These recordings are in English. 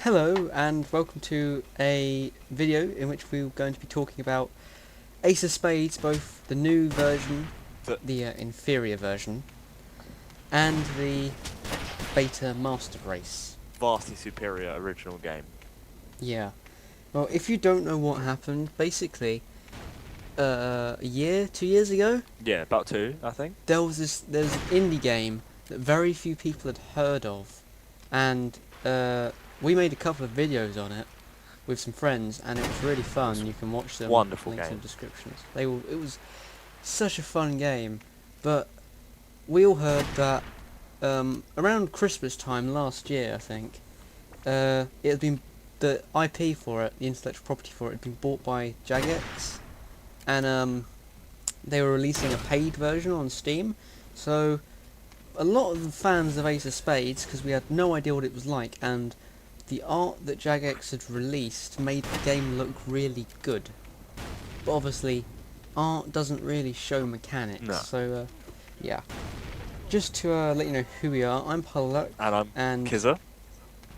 Hello and welcome to a video in which we're going to be talking about Ace of Spades, both the new version, the inferior version, and the beta master race. Vastly superior original game. Yeah. Well, if you don't know what happened, basically, a year, 2 years ago, Yeah, about two, I think. there's an indie game that very few people had heard of, and we made a couple of videos on it with some friends, and it was really fun. You can watch them. Wonderful Links game. in the descriptions. It was such a fun game, but we all heard that around Christmas time last year, I think, it had been the IP for it, the intellectual property for it, had been bought by Jagex, and they were releasing a paid version on Steam. So a lot of the fans of Ace of Spades, because we had no idea what it was like, and the art that Jagex had released made the game look really good. But obviously, art doesn't really show mechanics. No. So, yeah. Just to let you know who we are, I'm Puddleduck. And I'm Kizzzer.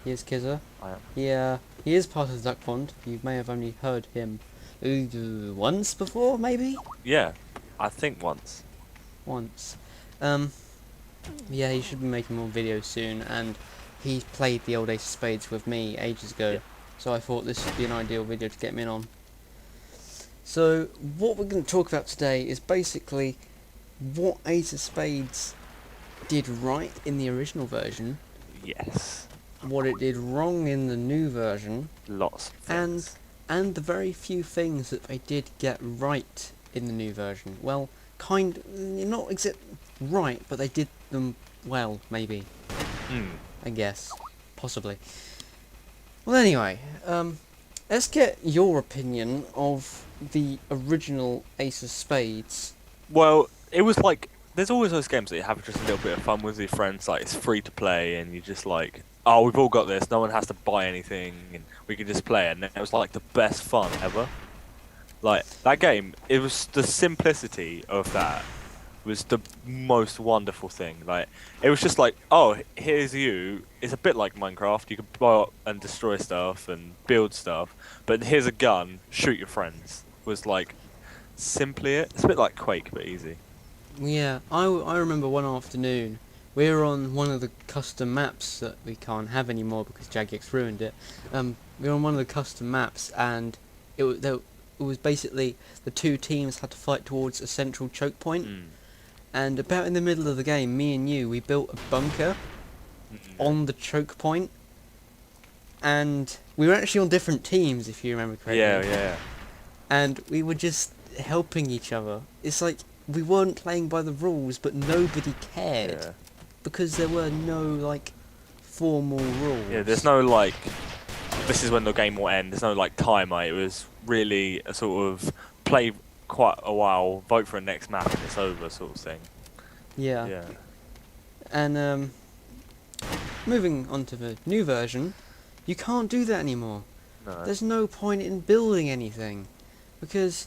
Here's Kizzzer. I am. He is part of the Duck Pond. You may have only heard him once before, maybe? Yeah, I think once. Once. Yeah, he should be making more videos soon, and he played the old Ace of Spades with me ages ago, so I thought this would be an ideal video to get him in on. So, what we're going to talk about today is basically what Ace of Spades did right in the original version, Yes. what it did wrong in the new version, Lots of things. and the very few things that they did get right in the new version. Well, not exact right, but they did them well, maybe. I guess. Possibly. Well, anyway, let's get your opinion of the original Ace of Spades. Well, it was like, there's always those games that you have just a little bit of fun with your friends, like it's free to play and you just like, oh, we've all got this, no one has to buy anything and we can just play it, and it was like the best fun ever. Like, that game, it was the simplicity of that was the most wonderful thing. Like, it was just like, oh, here's you. It's a bit like Minecraft. You can blow up and destroy stuff and build stuff, but here's a gun. Shoot your friends. Was like simply it. It's a bit like Quake, but easy. Yeah, I remember one afternoon, we were on one of the custom maps that we can't have anymore because Jagex ruined it. We were on one of the custom maps, and it was basically the two teams had to fight towards a central choke point. And about in the middle of the game, me and you, we built a bunker on the choke point, and we were actually on different teams, if you remember correctly. Yeah. And we were just helping each other. It's like we weren't playing by the rules, but nobody cared, Yeah. because there were no like formal rules. Yeah, there's no like, this is when the game will end. There's no like timer. It was really a sort of play quite a while, vote for a next map, and it's over sort of thing. Yeah. And moving on to the new version, you can't do that anymore. No. There's no point in building anything, because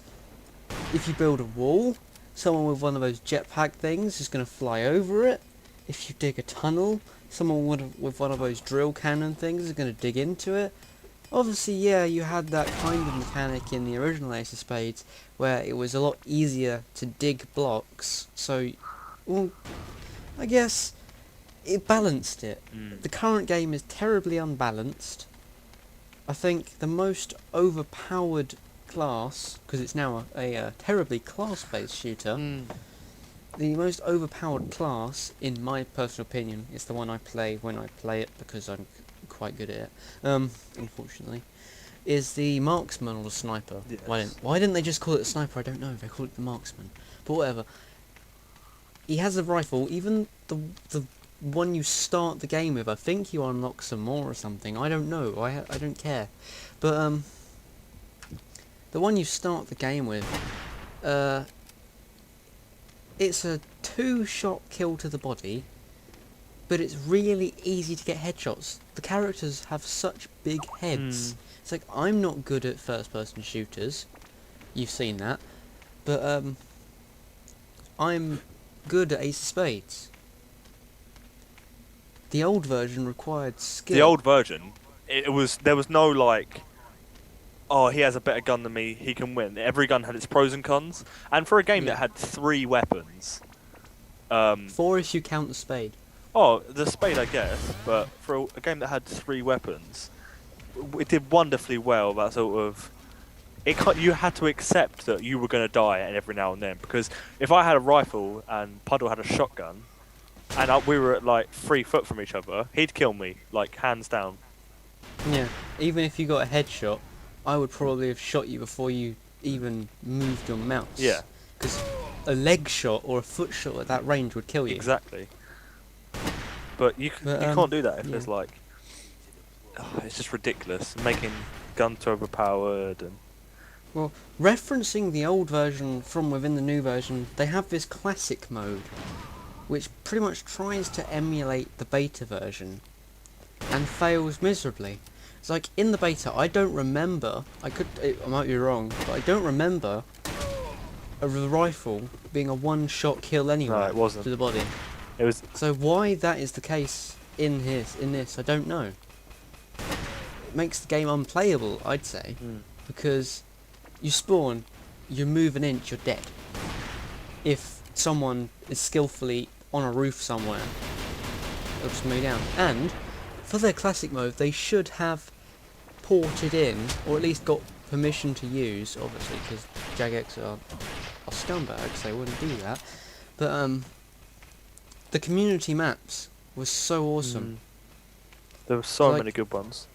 if you build a wall, someone with one of those jetpack things is going to fly over it. If you dig a tunnel, someone with one of those drill cannon things is going to dig into it. Obviously, yeah, you had that kind of mechanic in the original Ace of Spades, where it was a lot easier to dig blocks, so, well, I guess it balanced it. The current game is terribly unbalanced. I think the most overpowered class, because it's now a terribly class-based shooter, the most overpowered class, in my personal opinion, is the one I play when I play it, because I'm quite good at it, unfortunately, is the marksman or the sniper. Yes. Why didn't they just call it the sniper? I don't know. They call it the marksman. But whatever. He has a rifle. Even the one you start the game with, I think you unlock some more or something. I don't know. I don't care. But the one you start the game with, it's a 2-shot kill to the body, but it's really easy to get headshots. The characters have such big heads. It's like, I'm not good at first-person shooters. You've seen that. But, I'm good at Ace of Spades. The old version required skill. The old version there was no like, oh, he has a better gun than me, he can win. Every gun had its pros and cons, and for a game that had 3 weapons, 4 if you count the spade. oh, the spade I guess, but for a game that had 3 weapons, it did wonderfully well. That sort of, you had to accept that you were going to die every now and then, because if I had a rifle and Puddle had a shotgun, and we were at like 3 foot from each other, he'd kill me like hands down. Yeah, even if you got a headshot, I would probably have shot you before you even moved your mouse. Yeah. Because a leg shot or a foot shot at that range would kill you. Exactly. But you can't do that if there's like, it's just ridiculous, making guns too overpowered and. Well, referencing the old version from within the new version, they have this classic mode, which pretty much tries to emulate the beta version, and fails miserably. It's like, in the beta, I don't remember, I might be wrong, but I don't remember the rifle being a one-shot kill anyway. No, it wasn't. To the body. It was. So why that is the case in this, I don't know. It makes the game unplayable, I'd say, because you spawn, you move an inch, you're dead. If someone is skillfully on a roof somewhere, they'll just mow you down. And for their classic mode, they should have ported in, or at least got permission to use, obviously, because Jagex are scumbags, they wouldn't do that. But the community maps were so awesome. There were so Like, many good ones.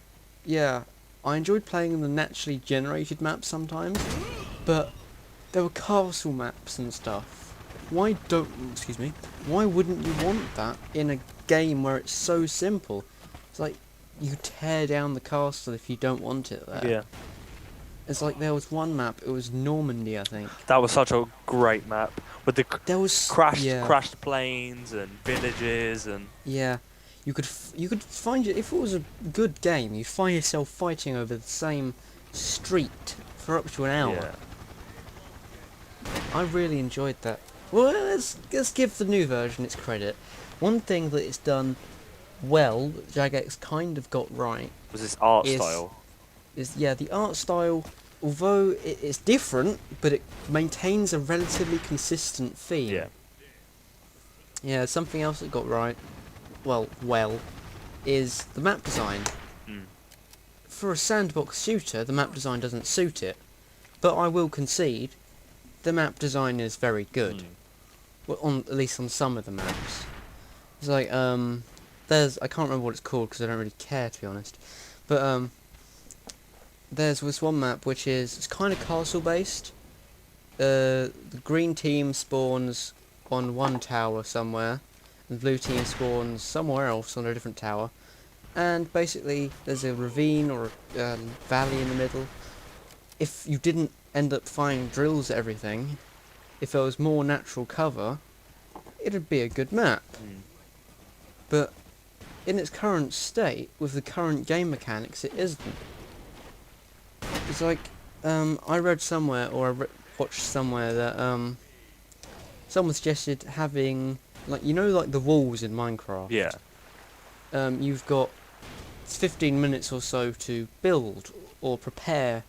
Yeah, I enjoyed playing the naturally generated maps sometimes, but there were castle maps and stuff. Why wouldn't you want that in a game where it's so simple? It's like, you tear down the castle if you don't want it there. Yeah. It's like there was one map, it was Normandy, I think. That was such a great map with the There was crashed planes and villages and. Yeah, you could find it if it was a good game. You'd find yourself fighting over the same street for up to an hour. Yeah. I really enjoyed that. Well, let's give the new version its credit. One thing that it's done well, that Jagex kind of got right, Was this art is style? The art style. Although it's different, but it maintains a relatively consistent theme. Yeah. Yeah, something else that got right, is the map design. For a sandbox shooter, the map design doesn't suit it, but I will concede, the map design is very good. Well, at least on some of the maps. It's like, I can't remember what it's called because I don't really care, to be honest. But, there's this one map which it's kind of castle based. The green team spawns on one tower somewhere, and the blue team spawns somewhere else on a different tower. And basically there's a ravine or a valley in the middle. If you didn't end up finding drills at everything, if there was more natural cover, it'd be a good map. But in its current state, with the current game mechanics, it isn't. It's like, I read somewhere, or I watched somewhere that, someone suggested having, like, like the walls in Minecraft? Yeah. You've got 15 minutes or so to build, or prepare,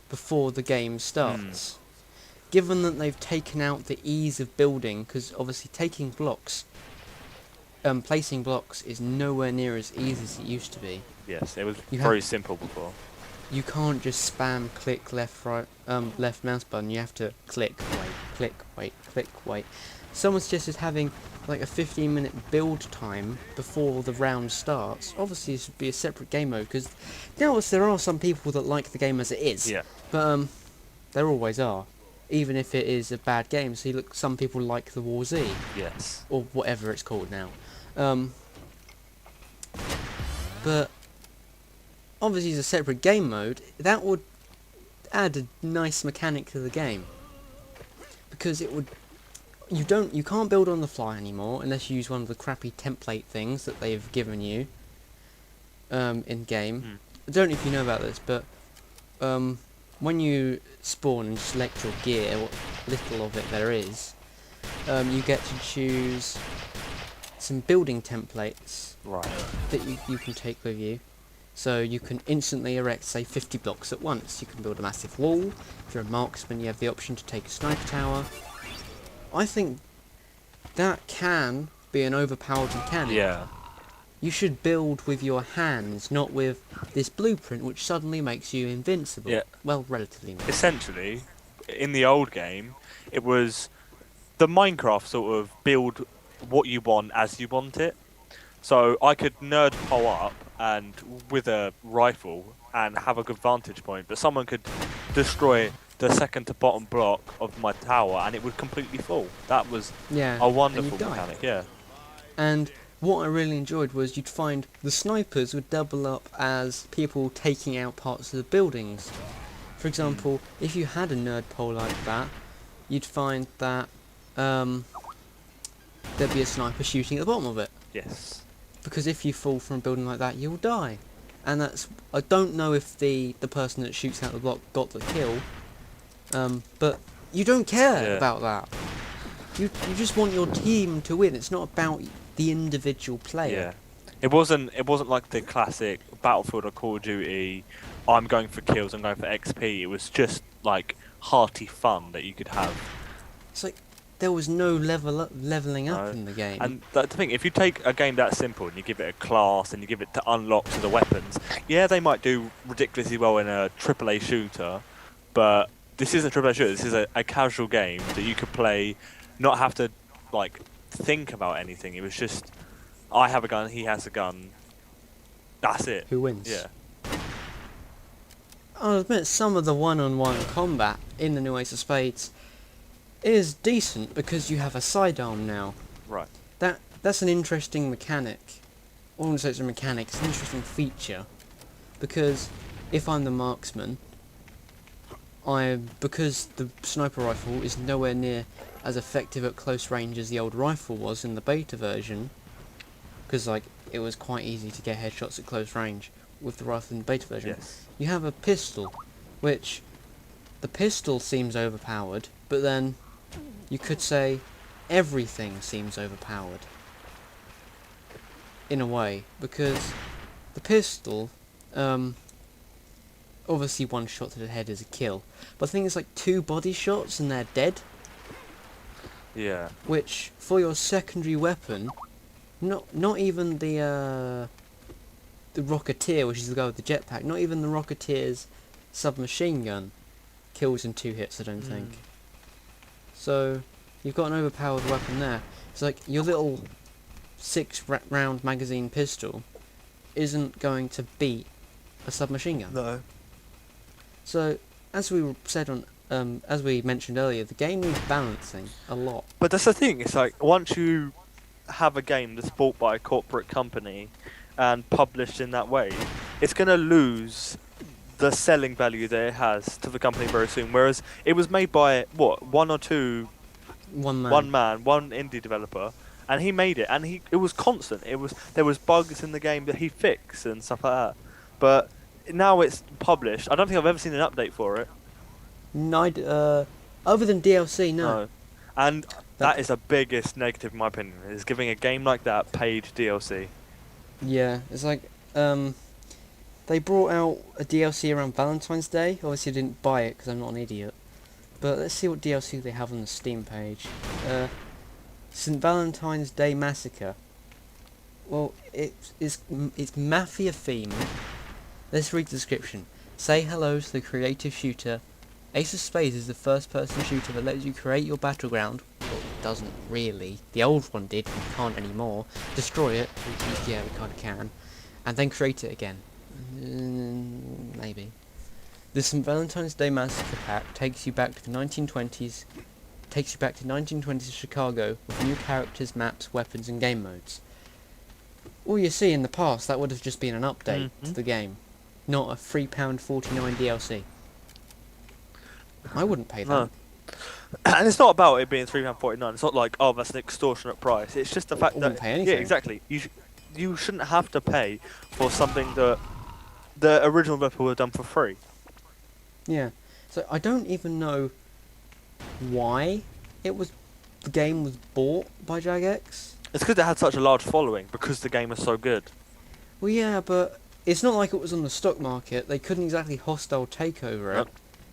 before the game starts. Given that they've taken out the ease of building, because obviously taking blocks, placing blocks is nowhere near as easy as it used to be. Yes, it was very simple before. You can't just spam click left mouse button. You have to click wait. Someone suggested having like a 15-minute build time before the round starts. Obviously this would be a separate game mode, because there are some people that like the game as it is. Yeah. But there always are, even if it is a bad game. So some people like the War Z. Yes. Or whatever it's called now. But obviously as a separate game mode, that would add a nice mechanic to the game. Because it would... You can't build on the fly anymore unless you use one of the crappy template things that they've given you in game. I don't know if you know about this, but when you spawn and select your gear, what little of it there is, you get to choose some building templates Right. that you can take with you. So you can instantly erect, say, 50 blocks at once. You can build a massive wall. If you're a marksman, you have the option to take a sniper tower. I think that can be an overpowered mechanic. Yeah. You should build with your hands, not with this blueprint, which suddenly makes you invincible. Yeah. Well, relatively invincible. Essentially, in the old game, it was the Minecraft sort of build what you want as you want it. So I could nerd pole up and with a rifle and have a good vantage point, but someone could destroy the second to bottom block of my tower and it would completely fall. That was Yeah, a and wonderful you'd die. mechanic, yeah. And what I really enjoyed was you'd find the snipers would double up as people taking out parts of the buildings. For example, if you had a nerd pole like that, you'd find that there'd be a sniper shooting at the bottom of it. Yes. Because if you fall from a building like that, you'll die. And that's... I don't know if the person that shoots out the block got the kill, but you don't care about that. You just want your team to win. It's not about the individual player. Yeah. It wasn't like the classic Battlefield or Call of Duty, I'm going for kills, I'm going for XP. It was just like hearty fun that you could have. It's like there was no leveling up in the game. And the thing, if you take a game that simple and you give it a class and you give it to unlock to the weapons, yeah, they might do ridiculously well in a AAA shooter, but this isn't a AAA shooter. This is a casual game that you could play, not have to like think about anything. It was just, I have a gun, he has a gun. That's it. Who wins? Yeah. I'll admit some of the one-on-one combat in the new Ace of Spades is decent because you have a sidearm now. Right. That's an interesting mechanic. I wouldn't say it's a mechanic, it's an interesting feature. Because if I'm the marksman, because the sniper rifle is nowhere near as effective at close range as the old rifle was in the beta version, because like it was quite easy to get headshots at close range with the rifle in the beta version. Yes. You have a pistol, which the pistol seems overpowered, but then you could say everything seems overpowered in a way, because the pistol, obviously one shot to the head is a kill, but the thing is like 2 body shots and they're dead, Yeah. which for your secondary weapon, not even the Rocketeer, which is the guy with the jetpack, not even the Rocketeer's submachine gun kills in 2 hits, I don't think. So you've got an overpowered weapon there. It's like your little 6-round magazine pistol isn't going to beat a submachine gun. No. So as we said as we mentioned earlier, the game needs balancing a lot. But that's the thing, it's like once you have a game that's bought by a corporate company and published in that way, it's going to lose the selling value that it has to the company very soon. Whereas it was made by, one indie developer, and he made it, and it was constant. There was bugs in the game that he fixed and stuff like that. But now it's published. I don't think I've ever seen an update for it. Other than DLC, no. And that is the biggest negative in my opinion, is giving a game like that paid DLC. Yeah, it's like they brought out a DLC around Valentine's Day. Obviously, I didn't buy it because I'm not an idiot. But let's see what DLC they have on the Steam page. St. Valentine's Day Massacre. Well, it's mafia themed. Let's read the description. Say hello to the creative shooter. Ace of Spades is the first-person shooter that lets you create your battleground. Well, it doesn't really. The old one did. We can't anymore. Destroy it. Yeah, we kind of can. And then create it again. Maybe. The St. Valentine's Day Massacre pack takes you back to the 1920s. Takes you back to 1920s Chicago with new characters, maps, weapons, and game modes. All you see in the past, that would have just been an update to the game, not a £3.49 DLC. I wouldn't pay that. No. And it's not about it being £3.49. It's not like, oh, that's an extortionate price. It's just the fact that pay anything. Yeah, exactly. You shouldn't have to pay for something that the original developer would have done for free. Yeah. So I don't even know why the game was bought by Jagex. It's because it had such a large following because the game is so good. Well, yeah, but it's not like it was on the stock market. They couldn't exactly hostile take over it. No.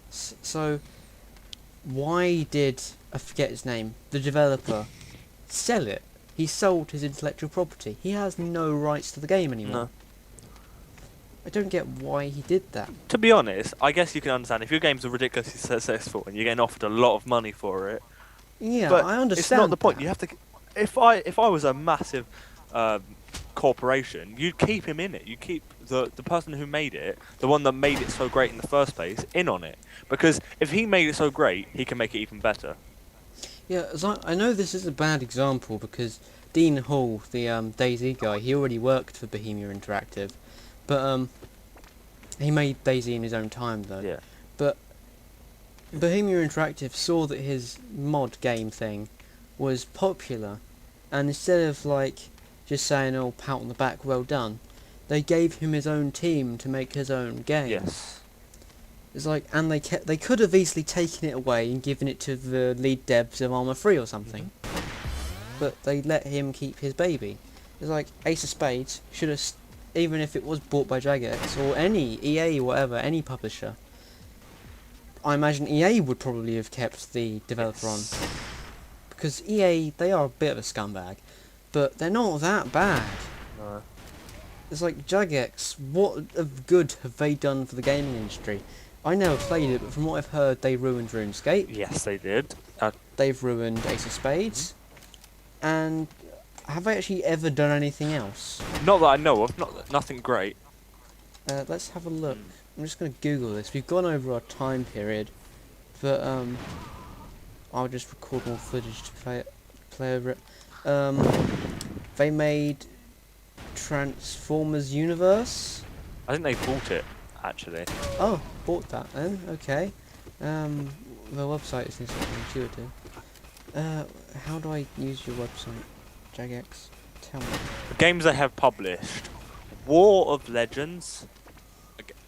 So why did, I forget his name, the developer, sell it? He sold his intellectual property. He has no rights to the game anymore. No. I don't get why he did that. To be honest, I guess you can understand if your games are ridiculously successful and you're getting offered a lot of money for it. Yeah, But I understand. it's not the point. that. You have to. If I was a massive corporation, you'd keep him in it. You keep the person who made it, the one that made it so great in the first place, in on it. Because if he made it so great, he can make it even better. Yeah, as I know this is a bad example because Dean Hall, the DayZ guy, he already worked for Bohemia Interactive, but he made DayZ in his own time though. Yeah. But Bohemia Interactive saw that his mod game thing was popular, and instead of like just saying, "Oh, pat on the back, well done," they gave him his own team to make his own game. Yes. It's like, and they could have easily taken it away and given it to the lead devs of Arma 3 or something, but they let him keep his baby. It's like Ace of Spades should have, even if it was bought by Jagex or any EA or whatever, any publisher. I imagine EA would probably have kept the developer on, because EA, they are a bit of a scumbag, but they're not that bad. No. It's like Jagex, what of good have they done for the gaming industry? I never played it, but from what I've heard, they ruined RuneScape. Yes, they did. They've ruined Ace of Spades. And have they actually ever done anything else? Not that I know of. Nothing great. Let's have a look. I'm just going to Google this. We've gone over our time period, but I'll just record more footage to play over it. They made Transformers Universe. I think they bought it actually. Oh, bought that then. Okay. The website is intuitive. How do I use your website? Jagex, tell me. The games they have published: War of Legends,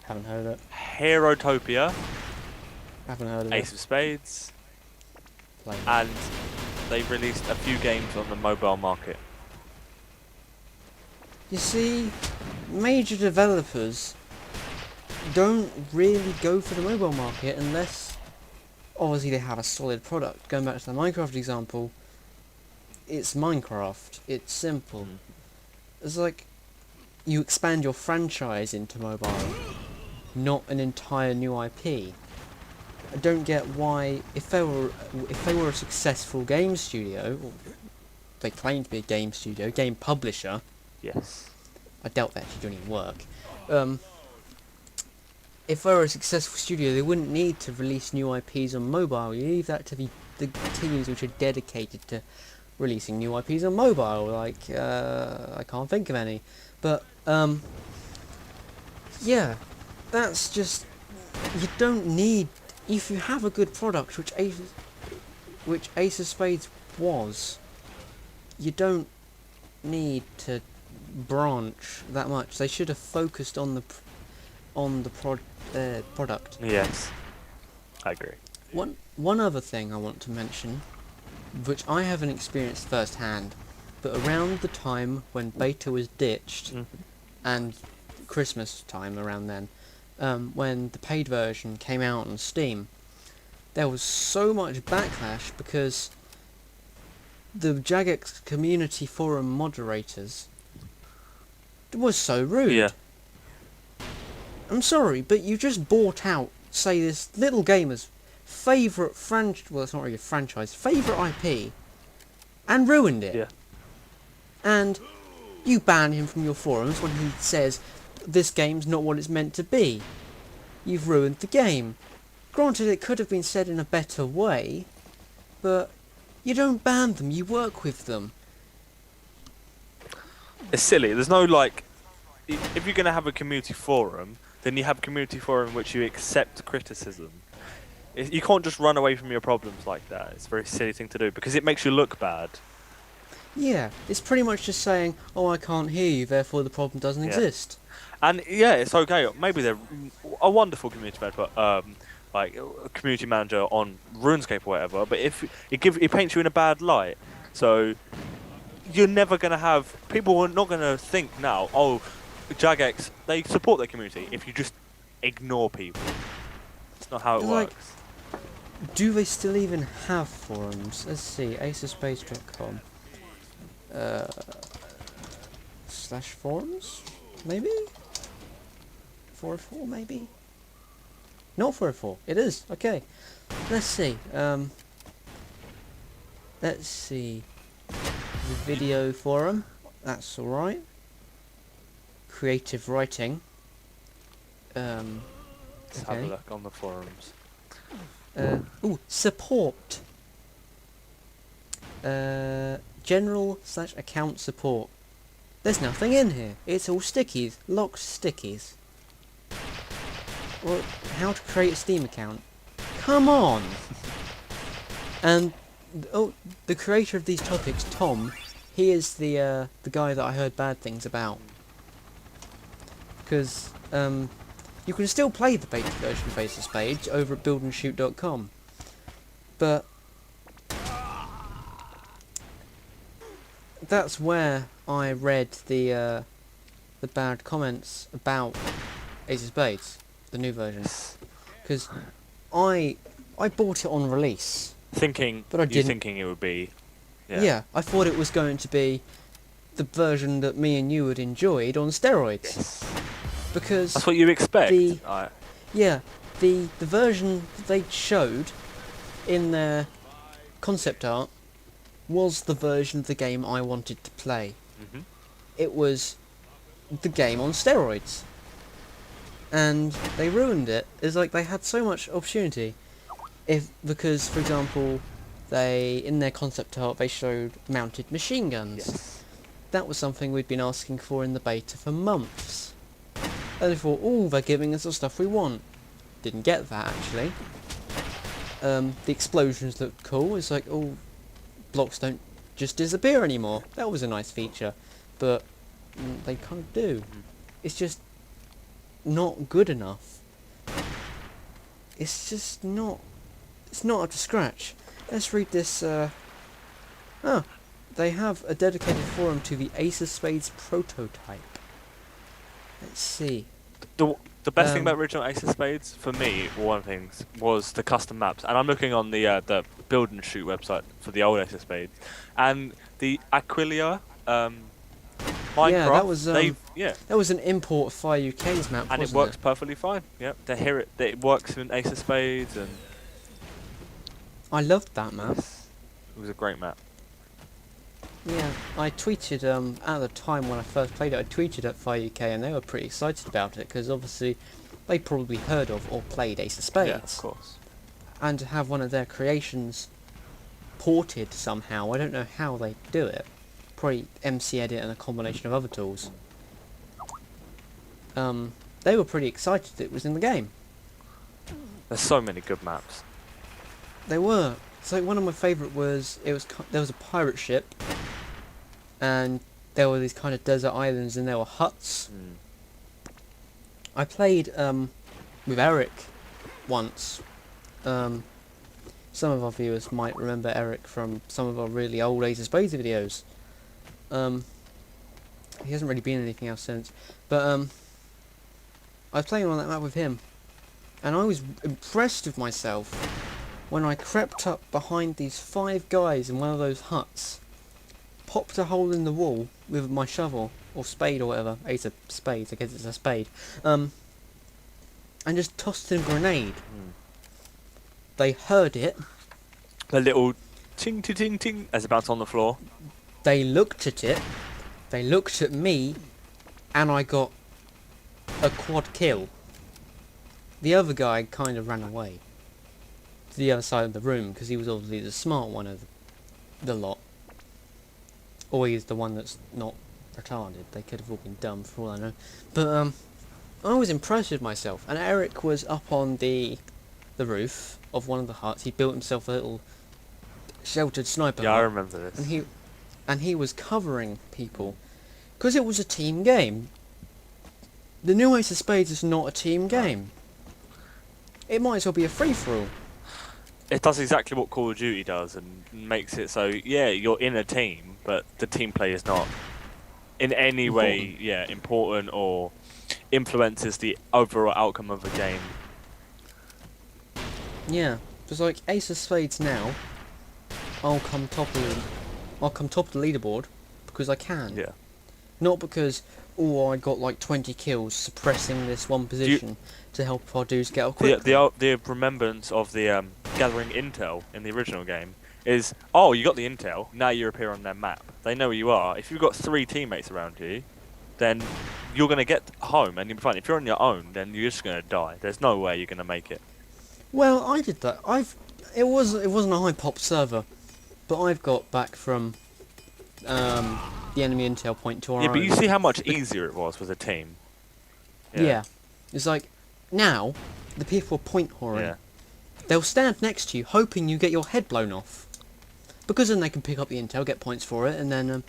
Haven't heard of it. Herotopia, Haven't heard of Ace it. of Spades, Plain. and they released a few games on the mobile market. You see, major developers don't really go for the mobile market unless, obviously, they have a solid product. Going back to the Minecraft example, it's Minecraft. It's simple. It's like you expand your franchise into mobile, not an entire new IP. I don't get why, if they were a successful game studio, or they claim to be a game studio, game publisher. Yes. I doubt they actually do any work. If they were a successful studio, they wouldn't need to release new IPs on mobile. You leave that to the teams which are dedicated to releasing new IPs on mobile. Like, I can't think of any. But, yeah, that's just, you don't need, if you have a good product, which Ace of Spades was, you don't need to branch that much. They should have focused on the product. Yes. I agree. One other thing I want to mention, which I haven't experienced firsthand, but around the time when beta was ditched, and Christmas time around then, when the paid version came out on Steam, there was so much backlash because the Jagex community forum moderators was so rude. Yeah. I'm sorry, but you just bought out, say, this little gamer's favourite well, it's not really a franchise, favourite IP, and ruined it. Yeah. And you ban him from your forums when he says, this game's not what it's meant to be. You've ruined the game. Granted, it could have been said in a better way, but you don't ban them, you work with them. It's silly. There's no like, if you're gonna have a community forum, then you have a community forum in which you accept criticism. You can't just run away from your problems like that. It's a very silly thing to do because it makes you look bad. Yeah, it's pretty much just saying, oh, I can't hear you, therefore the problem doesn't exist. And yeah, it's okay. Maybe they're a wonderful community manager, like a community manager on RuneScape or whatever. But if it paints you in a bad light, so you're never gonna have people are not gonna think now. Oh, Jagex, they support their community if you just ignore people. That's not how it Like, works. do they still even have forums? Let's see, aceofspades.com. Slash forums? Maybe? 404 maybe? Not 404, it is, okay. Let's see, let's see. The video forum, that's alright. Creative writing. Let's have a look on the forums. Ooh, support. General/account support. There's nothing in here. It's all stickies, locked stickies. Well, how to create a Steam account? Come on! And the creator of these topics, Tom, he is the guy that I heard bad things about. Because you can still play the beta version of Ace of Spades over at buildandshoot.com, but that's where I read the bad comments about Ace of Spades, the new version, because I bought it on release, but I didn't. Thinking it would be, Yeah, I thought it was going to be the version that me and you had enjoyed on steroids. Yes. Because that's what you expect. the version that they showed in their concept art was the version of the game I wanted to play. It was the game on steroids, and they ruined it. It's like they had so much opportunity. Because for example, in their concept art they showed mounted machine guns. Yes. That was something we'd been asking for in the beta for months. And they thought, oh, they're giving us the stuff we want. Didn't get that, actually. The explosions looked cool. It's like, oh, blocks don't just disappear anymore. That was a nice feature. But they kind of do. It's just not good enough. It's just not... It's not up to scratch. Let's read this, they have a dedicated forum to the Ace of Spades prototype. Let's see. The best thing about original Ace of Spades, for me, one of the things, was the custom maps. And I'm looking on the Build and Shoot website for the old Ace of Spades. And the Aquilia Minecraft, yeah, that was that was an import of Fire UK's map, and it works perfectly fine. Yep, it works in Ace of Spades, and I loved that map. It was a great map. Yeah, I tweeted at the time when I first played it. I tweeted at Fire UK, and they were pretty excited about it because obviously they probably heard of or played Ace of Spades. Yeah, of course. And to have one of their creations ported somehow, I don't know how they do it. Probably MC Edit and a combination of other tools. They were pretty excited that it was in the game. There's so many good maps. They were. So one of my favourite was there was a pirate ship, and there were these kind of desert islands, and there were huts. I played with Eric once. Some of our viewers might remember Eric from some of our really old Ace of Spades videos. He hasn't really been anything else since, but I was playing on that map with him, and I was impressed with myself when I crept up behind these 5 guys in one of those huts, popped a hole in the wall with my shovel, or spade or whatever, Ace of Spades, I guess it's a spade, and just tossed in a grenade. They heard it. The little ting ting ting ting as it bounced on the floor. They looked at it, they looked at me, and I got a quad kill. The other guy kind of ran away to the other side of the room because he was obviously the smart one of the lot. Or he's the one that's not retarded. They could have all been dumb for all I know. But I was impressed with myself. And Eric was up on the roof of one of the huts. He built himself a little sheltered sniper hut. I remember this. And he was covering people because it was a team game. The new Ace of Spades is not a team game. It might as well be a free-for-all. It does exactly what Call of Duty does and makes it so, yeah, you're in a team, but the team play is not in any way, important or influences the overall outcome of a game. Yeah, just like Ace of Spades now, I'll come top of the leaderboard because I can. Yeah. Not because, oh, I got like 20 kills suppressing this one position to help our dudes get out quickly. The remembrance of the gathering intel in the original game is, oh, you got the intel, now you appear on their map. They know where you are. If you've got 3 teammates around you, then you're going to get home and you'll be fine. If you're on your own, then you're just going to die. There's no way you're going to make it. Well, I did that. It wasn't a high pop server, but I've got back from the enemy intel point to our Yeah, but own. you see how much easier it was with a team. Yeah. It's like, now, the people are point whoring. Yeah. They'll stand next to you, hoping you get your head blown off. Because then they can pick up the intel, get points for it, and then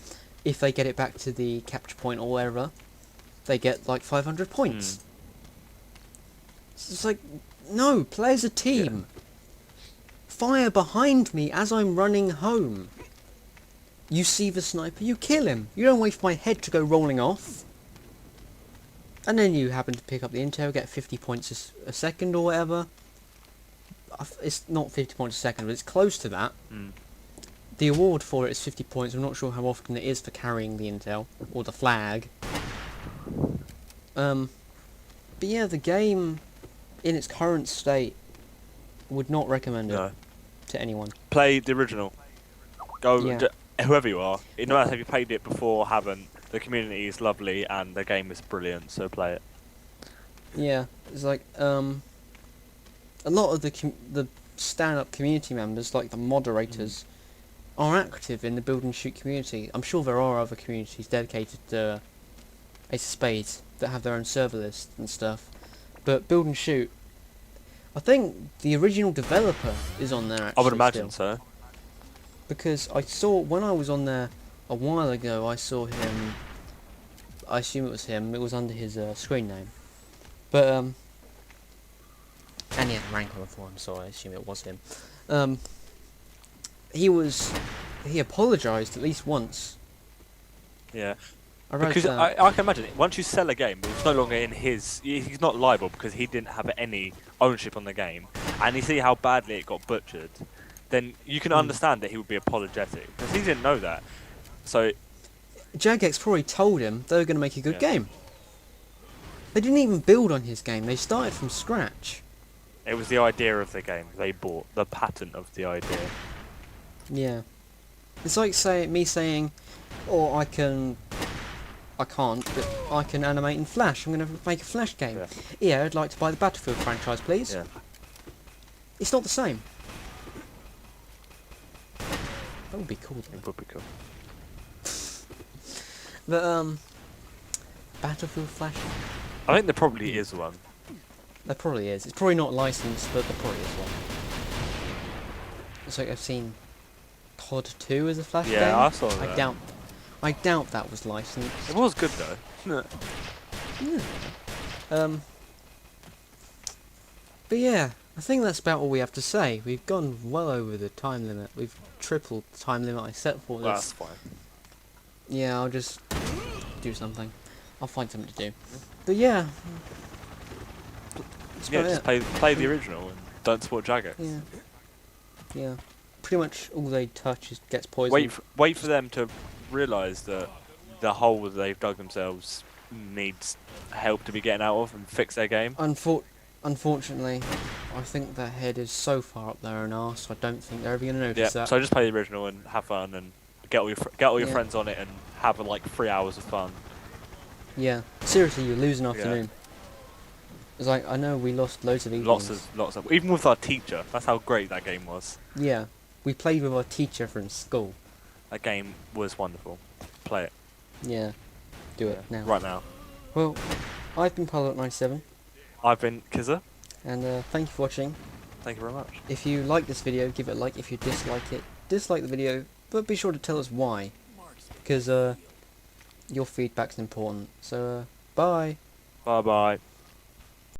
if they get it back to the capture point or wherever, they get like 500 points. It's like, no, play as a team. Yeah. Fire behind me as I'm running home. You see the sniper, you kill him. You don't wait for my head to go rolling off. And then you happen to pick up the intel, get 50 points a second or whatever. It's not 50 points a second, but it's close to that. The award for it is 50 points. I'm not sure how often it is for carrying the intel or the flag. But yeah, the game in its current state would not recommend it to anyone. Play the original. Go, Yeah. Whoever you are. No matter if you played it before or haven't, the community is lovely and the game is brilliant, so play it. Yeah, it's like a lot of the stand-up community members, like the moderators, are active in the build and shoot community. I'm sure there are other communities dedicated to Ace of Spades that have their own server list and stuff, but build and shoot, I think the original developer is on there actually. I would imagine still. so. Because I saw, when I was on there a while ago, I saw him, I assume it was him, it was under his screen name. But, and he had a rank on the forum, so I assume it was him. He apologised at least once. Yeah. I read Because that. I can imagine, once you sell a game, it's no longer in his... He's not liable because he didn't have any ownership on the game. And you see how badly it got butchered. Then you can understand that he would be apologetic. Because he didn't know that. So... Jagex probably told him they were going to make a good game. They didn't even build on his game, they started from scratch. It was the idea of the game they bought. The patent of the idea. Yeah. It's like me saying, oh, I can't, but I can animate in Flash. I'm going to make a Flash game. Yeah, I'd like to buy the Battlefield franchise, please. Yeah. It's not the same. That would be cool, though. It would be cool. But, Battlefield Flash? I think there probably is one. There probably is. It's probably not licensed, but there probably is one. It's like I've seen COD 2 as a Flash game. Yeah, I saw that. I doubt that was licensed. It was good though. Yeah. But yeah, I think that's about all we have to say. We've gone well over the time limit. We've tripled the time limit I set for this. Well, that's fine. Yeah, I'll just do something. I'll find something to do. But yeah. Yeah, just play the original and don't support Jagex. Yeah. Yeah. Pretty much all they touch gets poisoned. Wait for them to realise that the hole that they've dug themselves needs help to be getting out of and fix their game. Unfortunately, I think their head is so far up their own arse, I don't think they're ever going to notice that. So just play the original and have fun and get all your friends on it and have like 3 hours of fun. Yeah, seriously, you lose an afternoon. It's like, I know we lost loads of evenings. Lots of even with our teacher. That's how great that game was. Yeah, we played with our teacher from school. That game was wonderful. Play it. Yeah, do it now. Right now. Well, I've been Puddleduck97. I've been Kizzzer. And thank you for watching. Thank you very much. If you like this video, give it a like. If you dislike it, dislike the video. But be sure to tell us why. Because your feedback's important. So, bye. Bye bye.